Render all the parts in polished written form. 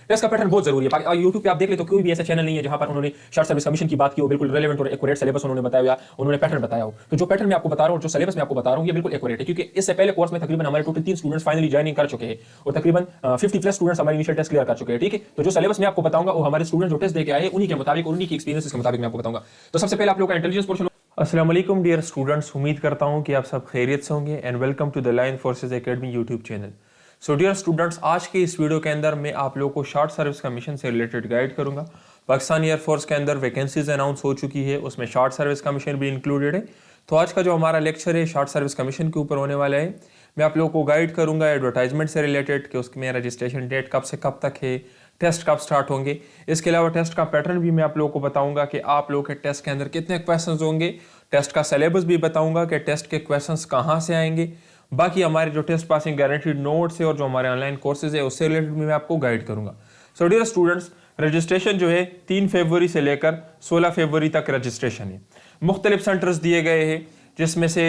Test का pattern बहुत जरूरी है। यूट्यूब पे आप देख ले तो कोई भी ऐसा चैनल नहीं है जहां पर उन्होंने शॉर्ट सर्विस कमीशन की बात की हो, बिल्कुल रेलेवेंट और एक्यूरेट सिलेबस उन्होंने बताया या उन्होंने पैटर्न बताया हो। तो जो पैटर्न मैं आपको बता रहा हूं, जो सिलेबस मैं आपको बता रहा हूं, ये बिल्कुल एक्यूरेट है, क्योंकि इससे पहले कोर्स में तकरीबन हमारे टोटल 3 स्टूडेंट्स फाइनली ज्वाइनिंग कर चुके हैं और तकरीबन 50 प्लस स्टूडेंट्स हमारे इनिशियल टेस्ट क्लियर कर चुके हैं। ठीक है, तो जो सिलेबस मैं आपको बताऊंगा वो हमारे स्टूडेंट जो टेस्ट देके आए उन्हीं के मुताबिक, उन्हीं की एक्सपीरियंस के मुताबिक मैं आपको बताऊंगा। तो सबसे पहले आप लोगों का इंटेलिजेंस पोर्शन। अस्सलाम वालेकुम डियर स्टूडेंट्स, उम्मीद करता हूं कि आप सब खैरियत से होंगे and welcome to the line forces academy YouTube channel. So dear students, आज के इस वीडियो के अंदर मैं आप लोगों को शॉर्ट सर्विस कमीशन से रिलेटेड गाइड करूंगा। पाकिस्तान एयरफोर्स के अंदर वैकेंसीज अनाउंस हो चुकी है, उसमें शॉर्ट सर्विस कमीशन भी इंक्लूडेड है। तो आज का जो हमारा लेक्चर है शॉर्ट सर्विस कमीशन के ऊपर होने वाला है। मैं आप लोगों को गाइड करूंगा एडवर्टाइजमेंट से रिलेटेड कि उसमें रजिस्ट्रेशन डेट कब से कब तक है, टेस्ट कब स्टार्ट होंगे। इसके अलावा टेस्ट का पैटर्न भी मैं आप लोगों को बताऊंगा कि आप लोगों के टेस्ट के अंदर कितने क्वेश्चंस होंगे। टेस्ट का सिलेबस भी बताऊंगा कि टेस्ट के क्वेश्चंस कहाँ से आएंगे। बाकी हमारे जो टेस्ट पासिंग गारंटीड नोट्स है और जो हमारे ऑनलाइन कोर्सेज है उससे रिलेटेड भी मैं आपको गाइड करूंगा। सो डियर स्टूडेंट्स, रजिस्ट्रेशन जो है 3 फरवरी से लेकर 16 फरवरी तक रजिस्ट्रेशन है। मुख्तलिफ सेंटर्स दिए गए हैं, जिसमें से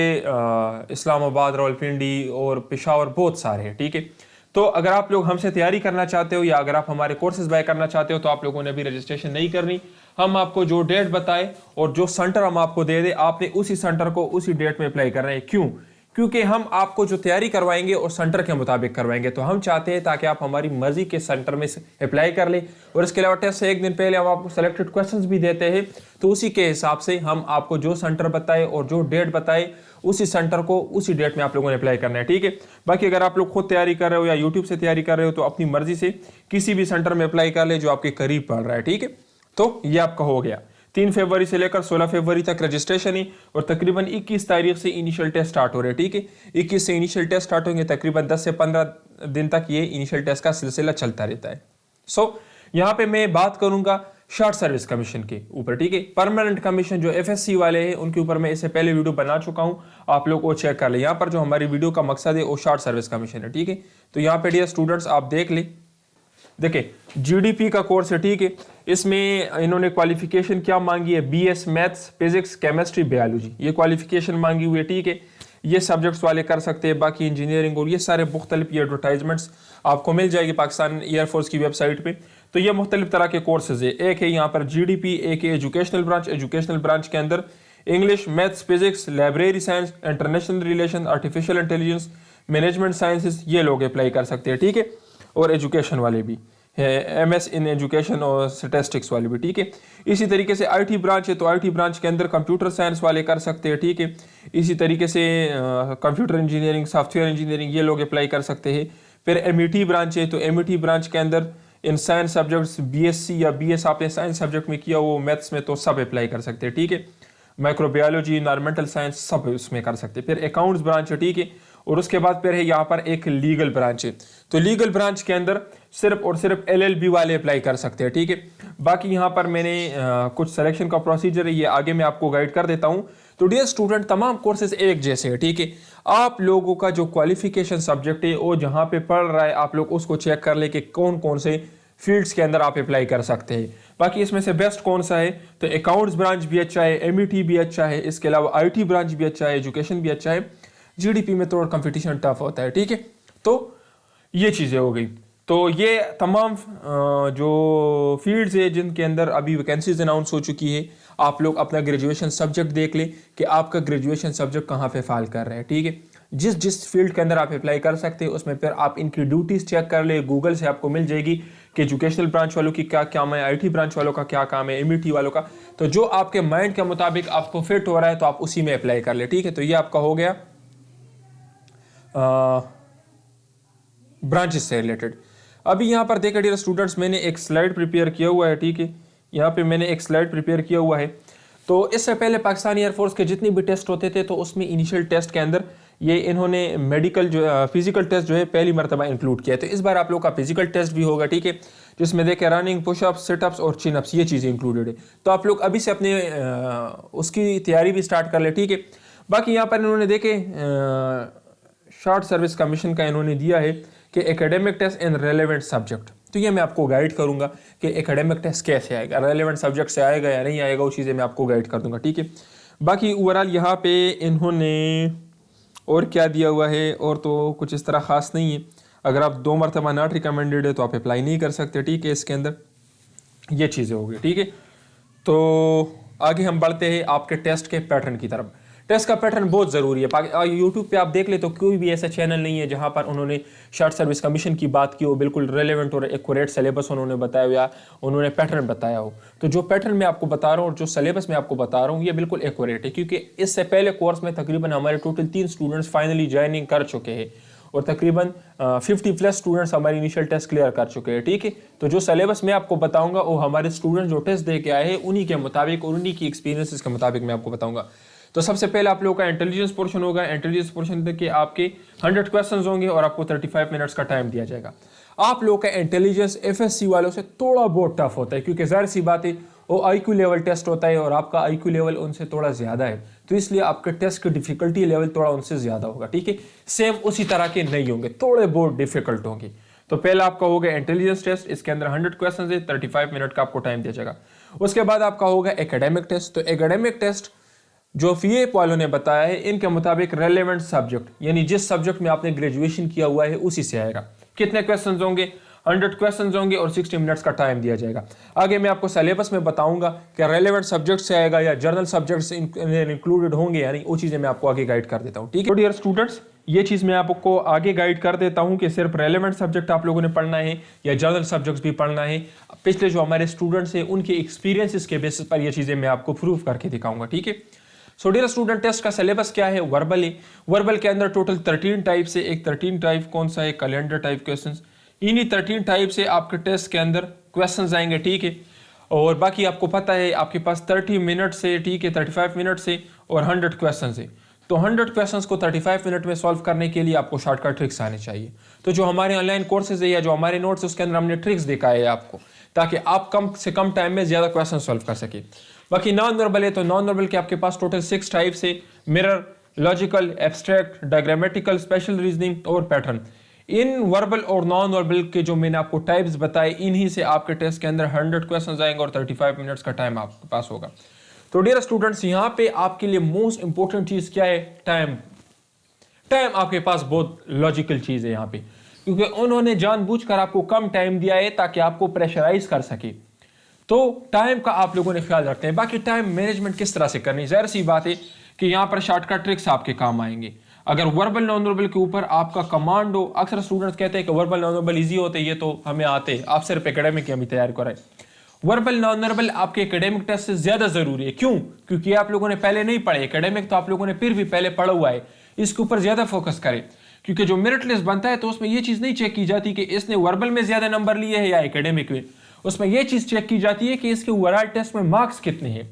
इस्लामाबाद, रावलपिंडी और पेशावर बहुत सारे हैं। ठीक है, तो अगर आप लोग हमसे तैयारी करना चाहते हो या अगर आप हमारे कोर्सेज बाय करना चाहते हो तो आप लोगों ने भी रजिस्ट्रेशन नहीं करनी। हम आपको जो डेट बताए और जो सेंटर हम आपको दे दे, आपने उसी सेंटर को उसी डेट में अप्लाई करना है। क्यों? क्योंकि हम आपको जो तैयारी करवाएंगे और सेंटर के मुताबिक करवाएंगे। तो हम चाहते हैं ताकि आप हमारी मर्जी के सेंटर में अप्लाई कर लें और इसके अलावा टेस्ट से एक दिन पहले हम आपको सेलेक्टेड क्वेश्चंस भी देते हैं। तो उसी के हिसाब से हम आपको जो सेंटर बताए और जो डेट बताए उसी सेंटर को उसी डेट में आप लोगों ने अप्लाई करना है। ठीक है, बाकी अगर आप लोग खुद तैयारी कर रहे हो या यूट्यूब से तैयारी कर रहे हो तो अपनी मर्जी से किसी भी सेंटर में अप्लाई कर ले जो आपके करीब पड़ रहा है। ठीक है, तो ये आपका हो गया। 3 फरवरी से लेकर 16 फरवरी तक रजिस्ट्रेशन है और तकरीबन 21 तारीख से इनिशियल टेस्ट स्टार्ट हो रहे हैं। ठीक है, 21 से इनिशियल टेस्ट स्टार्ट होंगे, तकरीबन 10 से 15 दिन तक ये इनिशियल टेस्ट का सिलसिला चलता रहता है। सो यहाँ पे मैं बात करूंगा शॉर्ट सर्विस कमीशन के ऊपर। ठीक है, परमानेंट कमीशन जो एफएससी वाले हैं उनके ऊपर मैं इससे पहले वीडियो बना चुका हूं, आप लोग वो चेक कर ले। यहाँ पर जो हमारी वीडियो का मकसद है वो शॉर्ट सर्विस कमीशन है। ठीक है, तो यहाँ पे डियर स्टूडेंट्स आप देख ले, देखिए जीडीपी का कोर्स है। ठीक है, इसमें इन्होंने क्वालिफिकेशन क्या मांगी है, BS maths, physics, chemistry, biology, ये क्वालिफिकेशन मांगी हुई है। ठीक है, ये सब्जेक्ट्स वाले कर सकते हैं, बाकी इंजीनियरिंग और ये सारे मुख्तलिफ ये एडवर्टाइजमेंट्स आपको मिल जाएगी पाकिस्तान एयरफोर्स की वेबसाइट पे। तो ये मुख्तलिफ तरह के कोर्सेज है। एक है यहाँ पर जीडीपी, एक है एजुकेशनल ब्रांच। एजुकेशनल ब्रांच के अंदर English, maths, physics, library science, international relation, artificial intelligence, management sciences, ये लोग अप्लाई कर सकते हैं। ठीक है, और एजुकेशन वाले भी एमएस इन एजुकेशन और स्टैटिस्टिक्स वाले भी। ठीक है, इसी तरीके से आईटी ब्रांच है तो आईटी ब्रांच के अंदर कंप्यूटर साइंस वाले कर सकते हैं। ठीक है, इसी तरीके से कंप्यूटर इंजीनियरिंग, सॉफ्टवेयर इंजीनियरिंग, ये लोग अप्लाई कर सकते हैं। फिर एमईटी ब्रांच है तो एमईटी ब्रांच के अंदर इन साइंस सब्जेक्ट्स बीएससी या बीएस आपने साइंस सब्जेक्ट में किया वो मैथ्स में तो सब अप्लाई कर सकते हैं। ठीक है, माइक्रोबायोलॉजी, एनवायरमेंटल साइंस सब उसमें कर सकते हैं। फिर अकाउंट्स ब्रांच है। ठीक है, और उसके बाद फिर है यहाँ पर एक लीगल ब्रांच है। तो लीगल ब्रांच के अंदर सिर्फ और सिर्फ एलएलबी वाले अप्लाई कर सकते हैं। ठीक है, बाकी यहाँ पर मैंने कुछ सिलेक्शन का प्रोसीजर है, ये आगे मैं आपको गाइड कर देता हूँ। तो डियर स्टूडेंट, तमाम कोर्सेज एक जैसे हैं। ठीक है, आप लोगों का जो क्वालिफिकेशन सब्जेक्ट है वो जहाँ पे पढ़ रहा है आप लोग उसको चेक कर ले कि कौन कौन से फील्ड्स के अंदर आप अप्लाई कर सकते हैं। बाकी इसमें से बेस्ट कौन सा है, तो अकाउंट्स ब्रांच भी अच्छा है, एमईटी भी अच्छा है, इसके अलावा आईटी ब्रांच भी अच्छा है, एजुकेशन भी अच्छा है। जीडीपी में थोड़ा कंपटीशन टफ होता है। ठीक है, तो ये चीज़ें हो गई। तो ये तमाम जो फील्ड्स है जिनके अंदर अभी वैकेंसीज अनाउंस हो चुकी है, आप लोग अपना ग्रेजुएशन सब्जेक्ट देख ले कि आपका ग्रेजुएशन सब्जेक्ट कहाँ पे फाल कर रहा है। ठीक है, जिस जिस फील्ड के अंदर आप अप्लाई कर सकते हैं उसमें फिर आप इनकी ड्यूटीज चेक कर ले, गूगल से आपको मिल जाएगी कि एजुकेशनल ब्रांच वालों की क्या काम है, आईटी ब्रांच वालों का क्या काम है, एमईटी वालों का। तो जो आपके माइंड के मुताबिक आपको फिट हो रहा है तो आप उसी में अप्लाई कर ले। ठीक है, तो ये आपका हो गया ब्रांचेस से रिलेटेड। अभी यहाँ पर देखिए डियर स्टूडेंट्स, मैंने एक स्लाइड प्रिपेयर किया हुआ है। ठीक है, यहाँ पे मैंने एक स्लाइड प्रिपेयर किया हुआ है। तो इससे पहले पाकिस्तानी एयरफोर्स के जितने भी टेस्ट होते थे तो उसमें इनिशियल टेस्ट के अंदर ये इन्होंने मेडिकल जो फिजिकल टेस्ट जो है पहली मरतबा इंक्लूड किया है। तो इस बार आप लोग का फिजिकल टेस्ट भी होगा। ठीक है, जिसमें देखें रनिंग, पुशअप्स, सिटअप्स और चिनअप्स, ये चीज़ें इंक्लूडेड है। तो आप लोग अभी से अपने उसकी तैयारी भी स्टार्ट कर ले। ठीक है, बाकी यहाँ पर इन्होंने देखे शॉर्ट सर्विस कमीशन का इन्होंने दिया है कि academic test in relevant subject. तो ये मैं आपको गाइड करूंगा कि एकेडमिक टेस्ट कैसे आएगा, रेलेवेंट सब्जेक्ट से आएगा या नहीं आएगा, वो चीज़ें मैं आपको गाइड कर दूंगा। ठीक है, बाकी ओवरऑल यहाँ पे इन्होंने और क्या दिया हुआ है, और तो कुछ इस तरह ख़ास नहीं है। अगर आप 2 मरतबा नॉट रिकमेंडेड है तो आप अप्लाई नहीं कर सकते, ठीक है। इसके अंदर ये चीज़ें होगी, ठीक है। तो आगे हम बढ़ते हैं आपके टेस्ट के पैटर्न की तरफ। टेस्ट का पैटर्न बहुत ज़रूरी है। यूट्यूब पे आप देख ले तो कोई भी ऐसा चैनल नहीं है जहाँ पर उन्होंने शॉर्ट सर्विस कमीशन की बात की हो, बिल्कुल रेलेवेंट और एक्यूरेट सिलेबस उन्होंने बताया हो या उन्होंने पैटर्न बताया हो। तो जो पैटर्न मैं आपको बता रहा हूँ और जो सिलेबस मैं आपको बता रहा हूँ ये बिल्कुल एक्यूरेट है, क्योंकि इससे पहले कोर्स में तकरीबन हमारे टोटल 3 स्टूडेंट्स फाइनली ज्वाइनिंग कर चुके हैं और तकरीबन 50+ स्टूडेंट्स हमारी इनिशियल टेस्ट क्लियर कर चुके हैं, ठीक है। तो जो सिलेबस मैं आपको बताऊंगा वो हमारे स्टूडेंट्स जो टेस्ट दे के आए हैं उन्हीं के मुताबिक और उन्हीं की एक्सपीरियंसेस के मुताबिक मैं आपको बताऊंगा। तो सबसे पहले आप लोगों का इंटेलिजेंस पोर्शन होगा। इंटेलिजेंस पोर्शन के आपके 100 क्वेश्चंस होंगे और आपको 35 मिनट्स का टाइम दिया जाएगा। आप लोगों का इंटेलिजेंस एफएससी वालों से थोड़ा बहुत टफ होता है, क्योंकि जाहिर सी बात है वो आईक्यू लेवल टेस्ट होता है और आपका आईक्यू लेवल उनसे थोड़ा ज़्यादा है, तो इसलिए आपके टेस्ट की डिफिकल्टी लेवल थोड़ा उनसे ज़्यादा होगा, ठीक है। सेम उसी तरह के नहीं होंगे, थोड़े बहुत डिफिकल्ट होंगे। तो पहला आपका होगा इंटेलिजेंस टेस्ट, इसके अंदर 100 क्वेश्चन है, 35 मिनट का आपको टाइम दिया जाएगा। उसके बाद आपका होगा एकेडमिक टेस्ट। तो एकेडमिक टेस्ट जो फीएप वालों ने बताया है इनके मुताबिक रेलेवेंट सब्जेक्ट, यानी जिस सब्जेक्ट में आपने ग्रेजुएशन किया हुआ है उसी से आएगा। कितने क्वेश्चंस होंगे? 100 क्वेश्चंस होंगे और 60 मिनट्स का टाइम दिया जाएगा। आगे मैं आपको सिलेबस में बताऊंगा कि रेलेवेंट सब्जेक्ट से आएगा या जर्नल सब्जेक्ट्स इंक्लूडेड होंगे, यानी वो चीज़ें मैं आपको आगे गाइड कर देता हूँ, ठीक है। तो डियर स्टूडेंट्स, ये चीज़ मैं आपको आगे गाइड कर देता हूँ कि सिर्फ रेलेवेंट सब्जेक्ट आप लोगों ने पढ़ना है या जर्नल सब्जेक्ट्स भी पढ़ना है। पिछले जो हमारे स्टूडेंट्स हैं उनके एक्सपीरियंसेस के बेसिस पर ये चीज़ें मैं आपको प्रूव करके दिखाऊंगा, ठीक है। सो डियर स्टूडेंट, टेस्ट का सिलेबस क्या है? वर्बल है। वर्बल के अंदर टोटल 13 टाइप से, एक 13 टाइप कौन सा है? Calendar type questions. इन्हीं 13 टाइप से आपके टेस्ट के अंदर क्वेश्चंस आएंगे, ठीक है। और बाकी आपको पता है आपके पास 30 मिनट से, ठीक है, 35 मिनट से और 100 क्वेश्चन है। तो 100 क्वेश्चंस को 35 मिनट में सॉल्व करने के लिए आपको शॉर्टकट ट्रिक्स आने चाहिए। तो जो हमारे ऑनलाइन कोर्सेज है या जो हमारे नोट्स उसके अंदर हमने ट्रिक्स दिखाए हैं आपको, ताकि आप कम से कम टाइम में ज़्यादा क्वेश्चन सॉल्व कर सके। बाकी नॉन वर्बल है, तो नॉन वर्बल के आपके पास टोटल 6 टाइप से, mirror, logical, abstract, diagrammatical, special reasoning और पैटर्न। इन वर्बल और नॉन वर्बल के जो मैंने आपको टाइप्स बताए, इन्हीं से आपके टेस्ट के अंदर 100 क्वेश्चन आएंगे और 35 मिनट्स का टाइम आपके पास होगा। तो डियर स्टूडेंट्स, यहाँ पे आपके लिए मोस्ट इंपॉर्टेंट चीज़ क्या है? टाइम। टाइम आपके पास बहुत लॉजिकल चीज़ है यहाँ पे, क्योंकि उन्होंने जानबूझकर आपको कम टाइम दिया है ताकि आपको प्रेशराइज कर सके। तो टाइम का आप लोगों ने ख्याल रखते हैं। बाकी टाइम मैनेजमेंट किस तरह से करनी, ज़ाहिर सी बात है कि यहाँ पर शॉर्टकट ट्रिक्स आपके काम आएंगे। अगर वर्बल नॉन वर्बल के ऊपर आपका कमांड हो, अक्सर स्टूडेंट्स कहते हैं कि वर्बल नॉन वर्बल ईजी होते हैं, ये तो हमें आते हैं, आप सिर्फ एकेडमिक की हमें तैयार कराएं। वर्बल नॉन वर्बल आपके एकेडमिक टेस्ट से ज़्यादा ज़रूरी है। क्यों? क्योंकि आप लोगों ने पहले नहीं पढ़े। एकेडमिक तो आप लोगों ने फिर भी पहले पढ़ा हुआ है, इसके ऊपर ज़्यादा फोकस करें, क्योंकि जो मेरिट लिस्ट बनता है तो उसमें ये चीज़ नहीं चेक की जाती कि इसने वर्बल में ज़्यादा नंबर लिए हैं या एकेडमिक में। उसमें यह चीज़ चेक की जाती है कि इसके ओवरऑल टेस्ट में मार्क्स कितने हैं।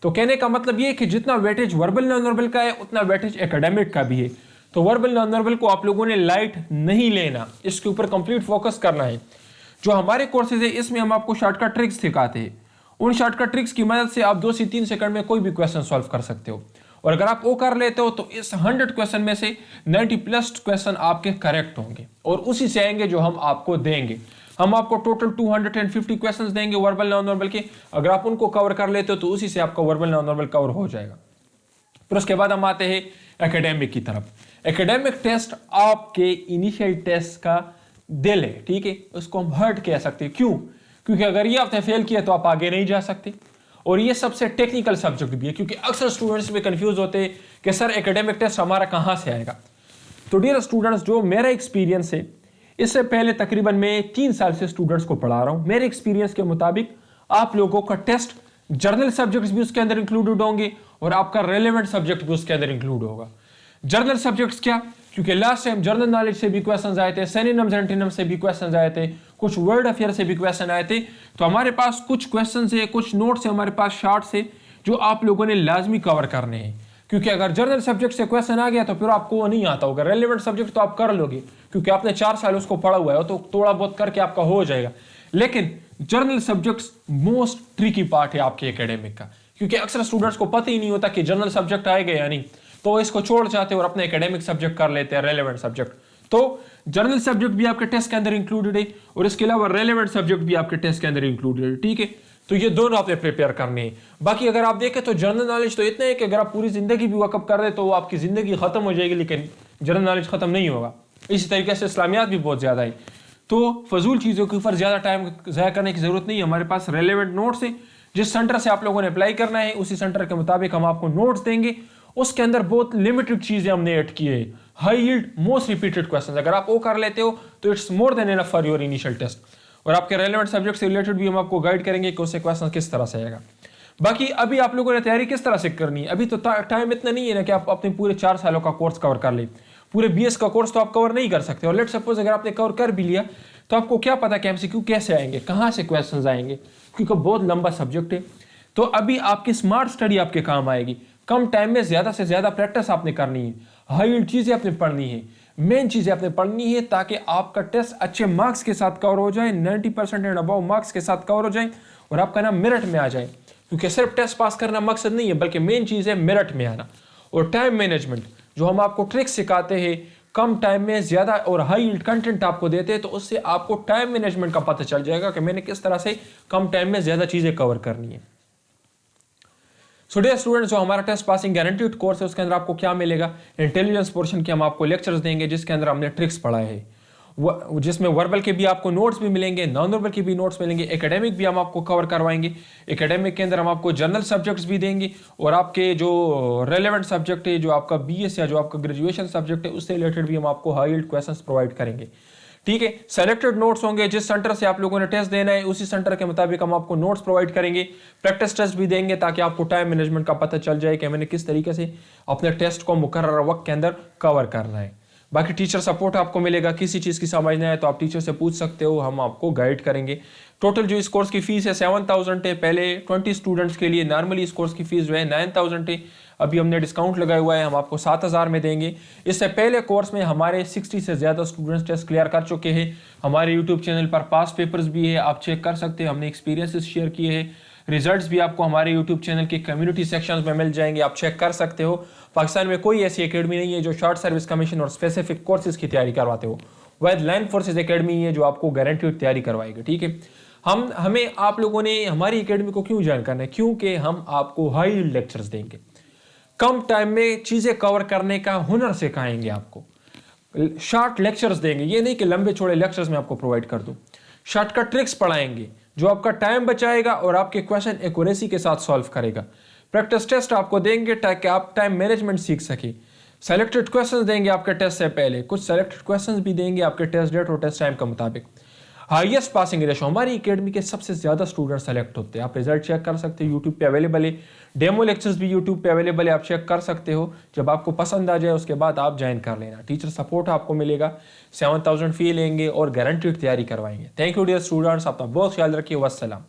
तो कहने का मतलब ये है कि जितना वेटेज वर्बल नॉन वर्बल का है उतना वेटेज एकेडमिक का भी है। तो वर्बल नॉन वर्बल को आप लोगों ने लाइट नहीं लेना, इसके ऊपर कंप्लीट फोकस करना है। जो हमारे कोर्सेज है इसमें हम आपको शॉर्टकट ट्रिक्स सिखाते हैं। उन शॉर्टकट ट्रिक्स की मदद से आप 2 से 3 सेकंड में कोई भी क्वेश्चन सॉल्व कर सकते हो, और अगर आप वो कर लेते हो तो इस 100 क्वेश्चन में से 90+ क्वेश्चन आपके करेक्ट होंगे और उसी से आएंगे जो हम आपको देंगे। हम आपको टोटल 250 क्वेश्चंस देंगे वर्बल नॉन वर्बल के। अगर आप उनको कवर कर लेते हो तो उसी से आपका वर्बल नॉन वर्बल कवर हो जाएगा। फिर उसके बाद हम आते हैं एकेडमिक की तरफ। एकेडमिक टेस्ट आपके इनिशियल टेस्ट का दिल है, ठीक है, उसको हम हार्ट कह सकते हैं। क्यों? क्योंकि अगर ये आपने फेल किया तो आप आगे नहीं जा सकते, और ये सबसे टेक्निकल सब्जेक्ट भी है, क्योंकि अक्सर स्टूडेंट्स में कंफ्यूज होते हैं कि सर एकेडमिक टेस्ट हमारा कहाँ से आएगा। तो डियर स्टूडेंट्स, जो मेरा एक्सपीरियंस है, इससे पहले तकरीबन मैं 3 साल से स्टूडेंट्स को पढ़ा रहा हूँ। मेरे एक्सपीरियंस के मुताबिक आप लोगों का टेस्ट जर्नल सब्जेक्ट्स भी उसके अंदर इंक्लूडेड होंगे और आपका रेलेवेंट सब्जेक्ट भी उसके अंदर इंक्लूड होगा। जर्नल सब्जेक्ट्स क्या? क्योंकि लास्ट टाइम जर्नल नॉलेज से भी क्वेश्चंस आए थे, सिनोनिम्स एंटोनिम्स से भी क्वेश्चंस आए थे, कुछ वर्ड अफेयर से भी क्वेश्चन आए थे। तो हमारे पास कुछ क्वेश्चंस है, कुछ नोट्स है हमारे पास शार्ट्स है, जो आप लोगों ने लाजमी कवर करने हैं। क्योंकि अगर जर्नल सब्जेक्ट से क्वेश्चन आ गया तो फिर आपको वो नहीं आता होगा। रेलेवेंट सब्जेक्ट तो आप कर लोगे क्योंकि आपने 4 साल उसको पढ़ा हुआ है, तो थोड़ा बहुत करके आपका हो जाएगा। लेकिन journal subjects most tricky part है आपके एकेडमिक का, क्योंकि अक्सर स्टूडेंट्स को पता ही नहीं होता कि जर्नल सब्जेक्ट आएगा या नहीं, तो इसको छोड़ जाते हैं और अपने एकेडमिक सब्जेक्ट कर लेते हैं, रेलेवेंट सब्जेक्ट। तो जर्नल सब्जेक्ट भी आपके टेस्ट के अंदर इंक्लूडेड है और इसके अलावा रेलेवेंट सब्जेक्ट भी आपके टेस्ट के अंदर इंक्लूडेड है, ठीक है। तो ये दोनों आपने प्रिपेयर करने हैं। बाकी अगर आप देखें तो जनरल नॉलेज तो इतना है कि अगर आप पूरी जिंदगी भी वकअप कर रहे तो वो आपकी जिंदगी खत्म हो जाएगी, लेकिन जनरल नॉलेज खत्म नहीं होगा। इसी तरीके से इस्लामियात भी बहुत ज़्यादा है। तो फजूल चीज़ों के ऊपर ज़्यादा टाइम ज़ाया करने की ज़रूरत नहीं है। हमारे पास रेलेवेंट नोट्स है, जिस सेंटर से आप लोगों ने अप्लाई करना है उसी सेंटर के मुताबिक हम आपको नोट्स देंगे। उसके अंदर बहुत लिमिटेड चीज़ें हमने ऐड की है। High yield most repeated question, अगर आप वो कर लेते हो तो it's more than enough for your initial test. और आपके रेलेवेंट सब्जेक्ट से रिलेटेड भी हम आपको गाइड करेंगे कि उससे क्वेश्चन किस तरह से आएगा। बाकी अभी आप लोगों ने तैयारी किस तरह से करनी है, अभी तो टाइम इतना नहीं है ना कि आप अपने पूरे 4 सालों का कोर्स कवर कर ले। पूरे BS का कोर्स तो आप कवर नहीं कर सकते। और लेट सपोज अगर आपने कवर कर भी लिया तो आपको क्या पता कि MCQ कैसे आएंगे, कहाँ से क्वेश्चंस आएंगे, क्योंकि बहुत लंबा सब्जेक्ट है। तो अभी आपकी स्मार्ट स्टडी आपके काम आएगी। कम टाइम में ज़्यादा से ज़्यादा प्रैक्टिस आपने करनी है, हाई यील्ड चीज़ें आपने पढ़नी है, मेन चीज़ें आपने पढ़नी है, ताकि आपका टेस्ट अच्छे मार्क्स के साथ कवर हो जाए, 90% एंड अबव मार्क्स के साथ कवर हो जाए और आपका नाम मेरिट में आ जाए। क्योंकि सिर्फ टेस्ट पास करना मकसद नहीं है, बल्कि मेन चीज़ है मेरिट में आना। और टाइम मैनेजमेंट जो हम आपको ट्रिक्स सिखाते हैं, कम टाइम में ज़्यादा और हाई यील्ड कंटेंट आपको देते हैं, तो उससे आपको टाइम मैनेजमेंट का पता चल जाएगा कि मैंने किस तरह से कम टाइम में ज़्यादा चीज़ें कवर करनी है। सो डियर स्टूडेंट्स, जो हमारा टेस्ट पासिंग गारंटीड कोर्स है उसके अंदर आपको क्या मिलेगा, इंटेलिजेंस पोर्शन के हम आपको लेक्चर्स देंगे जिसके अंदर हमने ट्रिक्स पढ़ाए हैं, जिसमें वर्बल के भी आपको नोट्स भी मिलेंगे, नॉन वर्बल के भी नोट्स मिलेंगे, एकेडमिक भी हम आपको कवर करवाएंगे। एकेडमिक के अंदर हम आपको जनरल सब्जेक्ट्स भी देंगे और आपके जो रेलेवेंट सब्जेक्ट है, जो आपका BS या जो आपका ग्रेजुएशन सब्जेक्ट है, उससे रिलेटेड भी हम आपको हाई यील्ड क्वेश्चंस प्रोवाइड करेंगे। ठीक है, सेलेक्टेड नोट्स होंगे, जिस सेंटर से आप लोगों ने टेस्ट देना है उसी सेंटर के मुताबिक हम आपको नोट्स प्रोवाइड करेंगे। प्रैक्टिस टेस्ट भी देंगे ताकि आपको टाइम मैनेजमेंट का पता चल जाए कि मैंने किस तरीके से अपने टेस्ट को मुकर्रर वक्त के अंदर कवर करना है। बाकी टीचर सपोर्ट आपको मिलेगा, किसी चीज़ की समझना है तो आप टीचर से पूछ सकते हो, हम आपको गाइड करेंगे। टोटल जो इस कोर्स की फीस है 7000 है, पहले 20 स्टूडेंट्स के लिए। नॉर्मली इस कोर्स की फीस जो है 9000 है, अभी हमने डिस्काउंट लगाया हुआ है, हम आपको 7000 में देंगे। इससे पहले कोर्स में हमारे 60 से ज़्यादा स्टूडेंट्स टेस्ट क्लियर कर चुके हैं। हमारे यूट्यूब चैनल पर पास पेपर्स भी है, आप चेक कर सकते हैं, हमने एक्सपीरियंसेस शेयर किए हैं। रिजल्ट्स भी आपको हमारे यूट्यूब चैनल के कम्युनिटी सेक्शंस में मिल जाएंगे, आप चेक कर सकते हो। पाकिस्तान में कोई ऐसी एकेडमी नहीं है जो शॉर्ट सर्विस कमीशन और स्पेसिफिक कोर्सेज की तैयारी करवाते हो। वैद लाइन फोर्सेज एकेडमी है जो आपको गारंटीड तैयारी करवाएगी। ठीक है, हमें आप लोगों ने हमारी एकेडमी को क्यों ज्वाइन करना है, क्योंकि हम आपको हाई यील्ड लेक्चर्स देंगे, कम टाइम में चीज़ें कवर करने का हुनर सिखाएंगे आपको। शॉर्ट लेक्चर्स देंगे, ये नहीं कि लंबे चौड़े लेक्चर्स में आपको प्रोवाइड कर दूं। शॉर्टकट ट्रिक्स पढ़ाएंगे जो आपका टाइम बचाएगा और आपके क्वेश्चन एक्यूरेसी के साथ सॉल्व करेगा। प्रैक्टिस टेस्ट आपको देंगे ताकि आप टाइम मैनेजमेंट सीख सके। सेलेक्टेड क्वेश्चंस देंगे आपके टेस्ट से पहले, कुछ सेलेक्टेड क्वेश्चंस भी देंगे आपके टेस्ट डेट और टेस्ट टाइम के मुताबिक। हाईएस्ट पासिंग रेशो, हमारी एकेडमी के सबसे ज़्यादा स्टूडेंट सेलेक्ट होते हैं। आप रिजल्ट चेक कर सकते हो, यूट्यूब पे अवेलेबल है। डेमो लेक्चर्स भी यूट्यूब पे अवेलेबल है, आप चेक कर सकते हो। जब आपको पसंद आ जाए उसके बाद आप ज्वाइन कर लेना। टीचर सपोर्ट आपको मिलेगा, 7000 फी लेंगे और गारंटीड तैयारी करवाएंगे। थैंक यू डियर स्टूडेंट्स, अपना बहुत ख्याल रखिए। वस्सलाम।